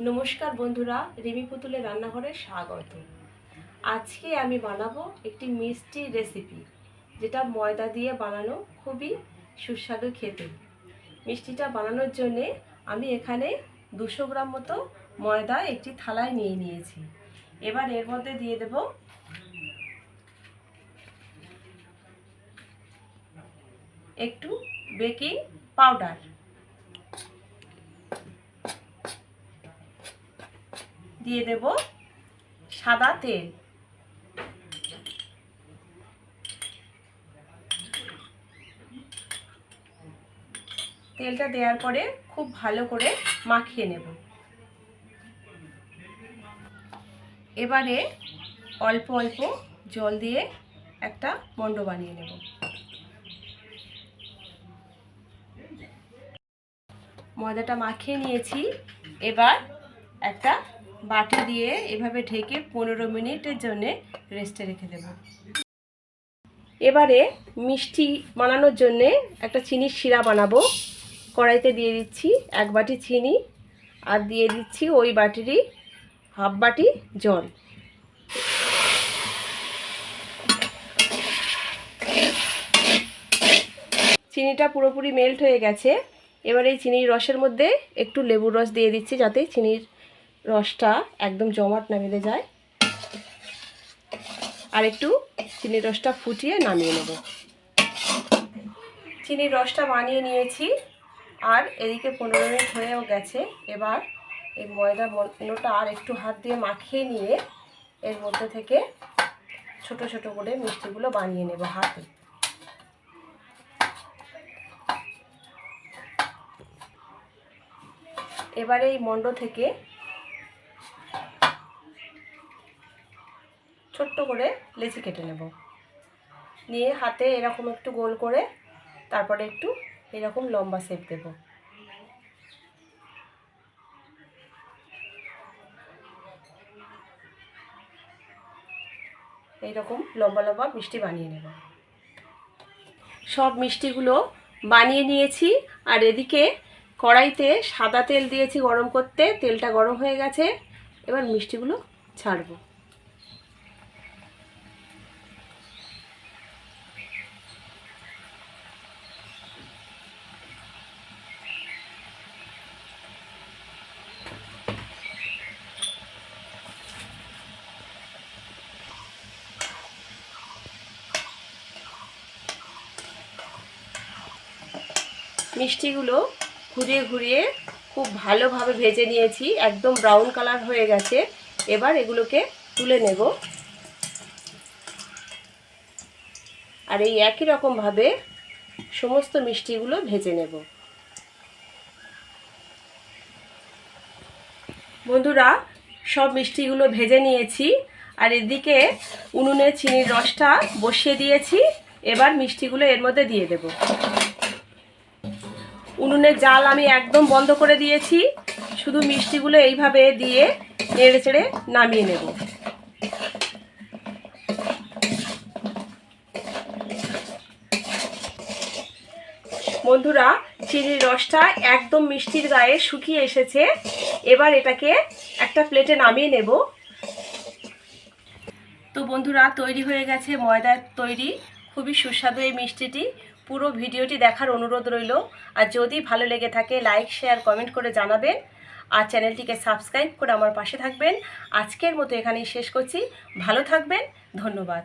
নমস্কার বন্ধুরা, রিমি পুতুলের রান্নাঘরে স্বাগত। আজকে আমি বানাবো একটি মিষ্টি রেসিপি, যেটা ময়দা দিয়ে বানানো, খুবই সুস্বাদু খেতে। মিষ্টিটা বানানোর জন্যে আমি এখানে 200 গ্রাম মতো ময়দা একটি থালায় নিয়ে নিয়েছি। এবার এর মধ্যে দিয়ে দেব একটু বেকিং পাউডার, দিয়ে দেব সাদা তেল, তেলটা দেওয়ার পরে খুব ভালো করে মাখিয়ে নেব। এবারে অল্প অল্প জল দিয়ে একটা মণ্ড বানিয়ে নেব। ময়দাটা মাখিয়ে নিয়েছি। এবার একটা বাটি দিয়ে এভাবে ঢেকে 15 মিনিটের জন্য রেস্টে রেখে দেব। এবারে মিষ্টি বানানোর জন্যে একটা চিনির শিরা বানাবো। কড়াইতে দিয়ে দিচ্ছি 1 বাটি চিনি, আর দিয়ে দিচ্ছি ওই বাটিরই হাফ বাটি জল। চিনিটা পুরোপুরি মেল্ট হয়ে গেছে। এবার এই চিনির রসের মধ্যে একটু লেবুর রস দিয়ে দিচ্ছি, যাতে চিনির রসটা একদম জমাট না বেঁধে যায়। আর একটু চিনির রসটা ফুটিয়ে নামিয়ে নেব। চিনির রসটা বানিয়ে নিয়েছি, আর এদিকে 15 মিনিট হয়েও গেছে। এবার এই ময়দা মণ্ডটা আর একটু হাত দিয়ে মাখিয়ে নিয়ে এর মধ্যে থেকে ছোট ছোট করে মিষ্টিগুলো বানিয়ে নেব হাতে। এবারে এই মণ্ড থেকে ছোট্ট করে লেচি কেটে নেব, নিয়ে হাতে এরকম একটু গোল করে তারপরে একটু এরকম লম্বা শেপ দেব। এইরকম লম্বা লম্বা মিষ্টি বানিয়ে নেব। সব মিষ্টিগুলো বানিয়ে নিয়েছি, আর এদিকে কড়াইতে সাদা তেল দিয়েছি গরম করতে। তেলটা গরম হয়ে গেছে, এবার মিষ্টিগুলো ছাড়বো। মিষ্টিগুলো ঘুরিয়ে ঘুরিয়ে খুব ভালোভাবে ভেজে নিয়েছি, একদম ব্রাউন কালার হয়ে গেছে। এবার এগুলোকে তুলে নেব, আর এই একই রকমভাবে সমস্ত মিষ্টিগুলো ভেজে নেব। বন্ধুরা, সব মিষ্টিগুলো ভেজে নিয়েছি, আর এদিকে উনুনে চিনির রসটা বসিয়ে দিয়েছি। এবার মিষ্টিগুলো এর মধ্যে দিয়ে দেব। উনুনের জাল আমি একদম বন্ধ করে দিয়েছি, শুধু মিষ্টিগুলো এইভাবে দিয়ে নেড়ে চেড়ে নামিয়ে নেব। বন্ধুরা, চিনির রসটা একদম মিষ্টির গায়ে শুকিয়ে এসেছে। এবার এটাকে একটা প্লেটে নামিয়ে নেব। তো বন্ধুরা, তৈরি হয়ে গেছে ময়দার তৈরি খুবই সুস্বাদু এই মিষ্টিটি। পুরো ভিডিওটি দেখার অনুরোধ রইল, আর যদি ভালো লেগে থাকে লাইক শেয়ার কমেন্ট করে জানাবেন, আর চ্যানেলটিকে সাবস্ক্রাইব করে আমার পাশে থাকবেন। আজকের মতো এখানেই শেষ করছি। ভালো থাকবেন, ধন্যবাদ।